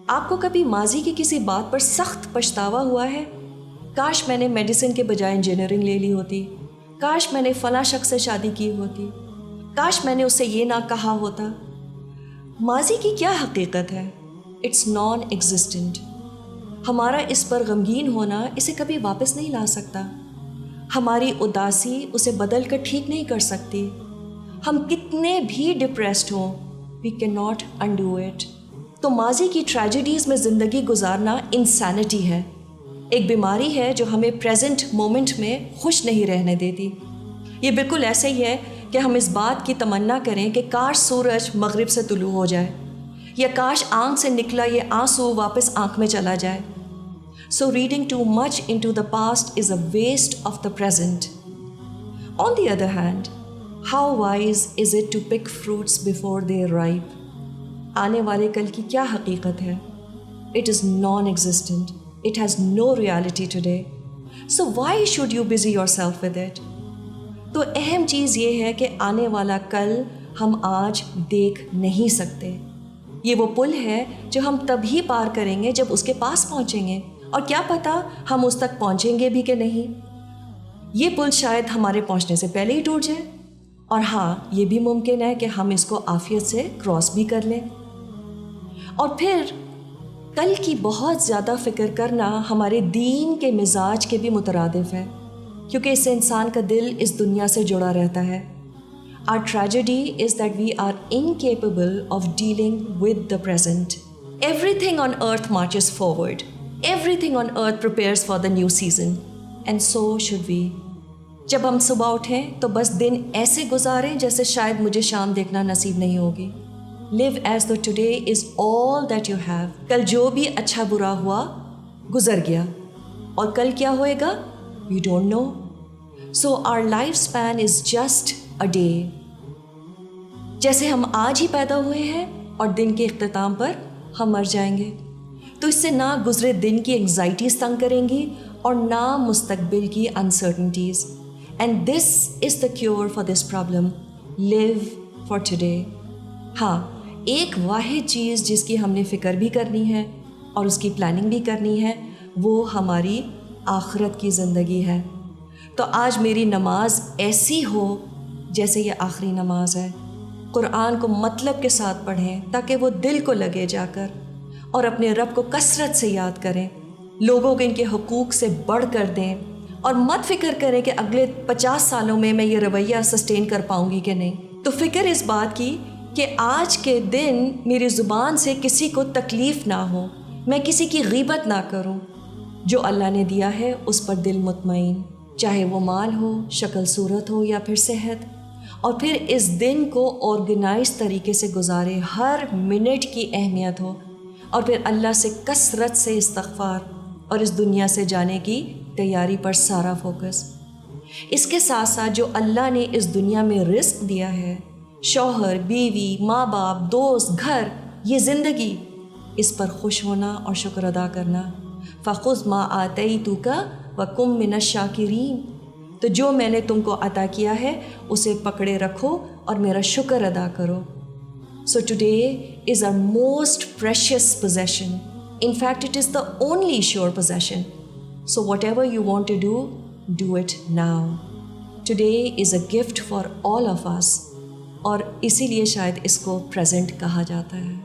آپ کو کبھی ماضی کی کسی بات پر سخت پچھتاوا ہوا ہے؟ کاش میں نے میڈیسن کے بجائے انجینئرنگ لے لی ہوتی، کاش میں نے فلاں شخص سے شادی کی ہوتی، کاش میں نے اس سے یہ نہ کہا ہوتا۔ ماضی کی کیا حقیقت ہے؟ It's non existent. ہمارا اس پر غمگین ہونا اسے کبھی واپس نہیں لا سکتا۔ ہماری اداسی اسے بدل کر ٹھیک نہیں کر سکتی۔ ہم کتنے بھی ڈپریسڈ ہوں، we can not undo it. تو ماضی کی ٹریجڈیز میں زندگی گزارنا انسینٹی ہے، ایک بیماری ہے جو ہمیں پریزنٹ مومنٹ میں خوش نہیں رہنے دیتی۔ یہ بالکل ایسے ہی ہے کہ ہم اس بات کی تمنا کریں کہ کاش سورج مغرب سے طلوع ہو جائے، یا کاش آنکھ سے نکلا یہ آنسو واپس آنکھ میں چلا جائے۔ So reading too much into the past is a waste of the present. On the other hand, how wise is it to pick fruits before they are ripe? آنے والے کل کی کیا حقیقت ہے؟ It is non-existent. It has no reality today. So why should you busy yourself with it? تو اہم چیز یہ ہے کہ آنے والا کل ہم آج دیکھ نہیں سکتے۔ یہ وہ پل ہے جو ہم تبھی پار کریں گے جب اس کے پاس پہنچیں گے، اور کیا پتہ ہم اس تک پہنچیں گے بھی کہ نہیں۔ یہ پل شاید ہمارے پہنچنے سے پہلے ہی ٹوٹ جائے، اور ہاں یہ بھی ممکن ہے کہ ہم اس کو عافیت سے کراس بھی کر لیں۔ اور پھر کل کی بہت زیادہ فکر کرنا ہمارے دین کے مزاج کے بھی مترادف ہے، کیونکہ اس سے انسان کا دل اس دنیا سے جڑا رہتا ہے۔ Our tragedy is that we are incapable of dealing with the present. Everything on earth marches forward. Everything on earth prepares for the new season. And so should we. جب ہم صبح اٹھیں تو بس دن ایسے گزاریں جیسے شاید مجھے شام دیکھنا نصیب نہیں ہوگی۔ Live as though today is all that you have. کل جو بھی اچھا برا ہوا گزر گیا، اور کل کیا ہوئے گا we don't know. So our lifespan is just a day. جیسے ہم آج ہی پیدا ہوئے ہیں اور دن کے اختتام پر ہم مر جائیں گے، تو اس سے نہ گزرے دن کی انگزائٹیز تنگ کریں گی اور نہ مستقبل کی uncertainties. And this is the cure for this problem, live for today. ہاں، ایک واحد چیز جس کی ہم نے فکر بھی کرنی ہے اور اس کی پلاننگ بھی کرنی ہے، وہ ہماری آخرت کی زندگی ہے۔ تو آج میری نماز ایسی ہو جیسے یہ آخری نماز ہے۔ قرآن کو مطلب کے ساتھ پڑھیں تاکہ وہ دل کو لگے جا کر، اور اپنے رب کو کثرت سے یاد کریں، لوگوں کو ان کے حقوق سے بڑھ کر دیں، اور مت فکر کریں کہ اگلے 50 سالوں میں یہ رویہ سسٹین کر پاؤں گی کہ نہیں۔ تو فکر اس بات کی کہ آج کے دن میری زبان سے کسی کو تکلیف نہ ہو، میں کسی کی غیبت نہ کروں، جو اللہ نے دیا ہے اس پر دل مطمئن، چاہے وہ مال ہو، شکل صورت ہو یا پھر صحت، اور پھر اس دن کو آرگنائز طریقے سے گزارے، ہر منٹ کی اہمیت ہو، اور پھر اللہ سے کثرت سے استغفار اور اس دنیا سے جانے کی تیاری پر سارا فوکس۔ اس کے ساتھ ساتھ جو اللہ نے اس دنیا میں رزق دیا ہے، شوہر، بیوی، ماں باپ، دوست، گھر، یہ زندگی، اس پر خوش ہونا اور شکر ادا کرنا۔ فَخُذْ مَا آتَيْتُكَ وَكُن مِّنَ الشَّاكِرِينَ۔ تو جو میں نے تم کو عطا کیا ہے اسے پکڑے رکھو اور میرا شکر ادا کرو۔ So today is our most precious possession. In fact, it is the only sure possession. So whatever you want to do it now. Today is a gift for all of us. اور اسی لیے شاید اس کو present کہا جاتا ہے۔